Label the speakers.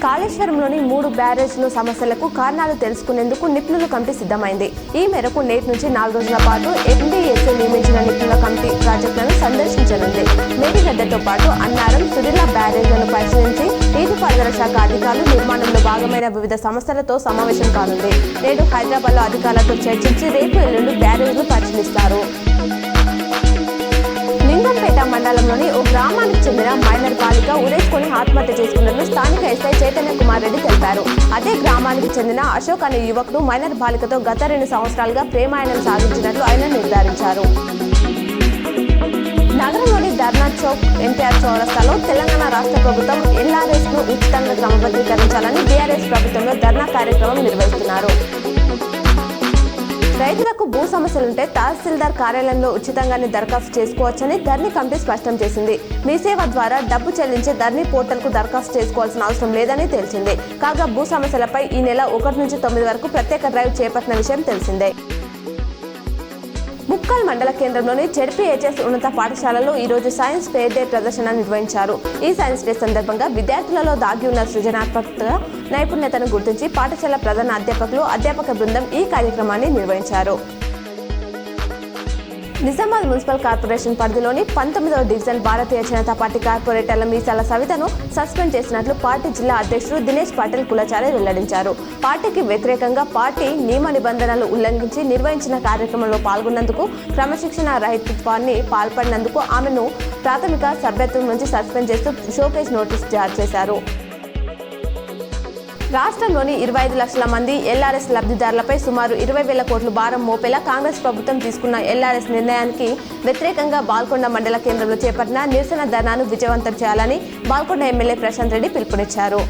Speaker 1: కాళేశ్వరంలోని 3 బ్యారేజ్ల సమస్యలకు కారణాలు తెలుసుకునేందుకు నిపుణుల కమిటీ సిద్ధమైంది. ఈ మేరకు నేటి నుంచి 4 రోజుల పాటు ఎన్డీఎస్ఏ నియమించిన నిపుణుల కమిటీ ప్రాజెక్టులను సందర్శించనుంది. మేడిగడ్డతో పాటు అన్నారం, సుడిలా బ్యారేజ్లను పరిశీలించి నీటిపారుదల శాఖ అధికారులు నిర్మాణంలో భాగమైన వివిధ సమస్యలతో సమావేశం కానుంది. నేడు హైదరాబాద్లో అధికారులతో చర్చించి రేపు ఎల్లుండి బ్యారేజ్లు పరిశీలిస్తారు. లింగంపేట మండలంలోని ఓ గ్రామానికి చెందిన మైనర్ బాలిక ఉరేసుకొని ఆత్మహత్య చేసుకున్నట్లు స్థానిక ఎస్ఐ చైతన్య కుమార్ రెడ్డి తెలిపారు. అదే గ్రామానికి చెందిన అశోక్ అనే యువకుడు మైనర్ బాలికతో గత 2 సంవత్సరాలుగా ప్రేమాయణం సాగించినట్లు ఆయన నిర్ధారించారు. నగరంలోని ధర్నా చౌక్ ఎన్టీఆర్ చౌరస్తాలో తెలంగాణ రాష్ట్ర ప్రభుత్వం ఎల్ఆర్ఎస్ ను ఉచితంగా క్రమబద్ధీకరించాలని బీఆర్ఎస్ ప్రభుత్వంలో ధర్నా కార్యక్రమం నిర్వహిస్తున్నారు. రైతులకు భూ సమస్యలుంటే తహసీల్దార్ కార్యాలయంలో ఉచితంగానే దరఖాస్తు చేసుకోవచ్చని ధర్నీ కమిటీ స్పష్టం చేసింది. మీ సేవ ద్వారా డబ్బు చెల్లించే ధర్నీ పోర్టల్కు దరఖాస్తు చేసుకోవాల్సిన అవసరం లేదని తెలిసిందే. కాగా భూ సమస్యలపై ఈ నెల 1 నుంచి 9 వరకు ప్రత్యేక డ్రైవ్ చేపట్టిన విషయం తెలిసిందే. ముక్కల్ మండల కేంద్రంలోని జెడ్పీహెచ్ఎస్ ఉన్నత పాఠశాలలో ఈరోజు సైన్స్ ఫెయిర్ డే ప్రదర్శన నిర్వహించారు. ఈ సైన్స్ డే సందర్భంగా విద్యార్థులలో దాగి ఉన్న సృజనాత్మక నైపుణ్యతను గుర్తించి పాఠశాల ప్రధాన అధ్యాపకులు, అధ్యాపక బృందం ఈ కార్యక్రమాన్ని నిర్వహించారు. నిజామాబాద్ మున్సిపల్ కార్పొరేషన్ పరిధిలోని 19వ డివిజన్ భారతీయ జనతా పార్టీ కార్పొరేటర్ల మీసాల సవితను సస్పెండ్ చేసినట్లు పార్టీ జిల్లా అధ్యక్షుడు దినేష్ పాటిల్ కులచారి వెల్లడించారు. పార్టీకి వ్యతిరేకంగా పార్టీ నియమ నిబంధనలు ఉల్లంఘించి నిర్వహించిన కార్యక్రమంలో పాల్గొన్నందుకు, క్రమశిక్షణ రహితత్వాన్ని పాల్పడినందుకు ఆమెను ప్రాథమిక సభ్యత్వం నుంచి సస్పెండ్ చేస్తూ షోకేజ్ నోటీస్ జారీ చేశారు. రాష్ట్రంలోని 25 లక్షల మంది ఎల్ఆర్ఎస్ లబ్ధిదారులపై సుమారు 20,000 కోట్ల భారం మోపేలా కాంగ్రెస్ ప్రభుత్వం తీసుకున్న ఎల్ఆర్ఎస్ నిర్ణయానికి వ్యతిరేకంగా బాల్కొండ మండల కేంద్రంలో చేపట్టిన నిరసన ధర్నాను విజయవంతం చేయాలని బాల్కొండ ఎమ్మెల్యే ప్రశాంత్ రెడ్డి పిలుపునిచ్చారు.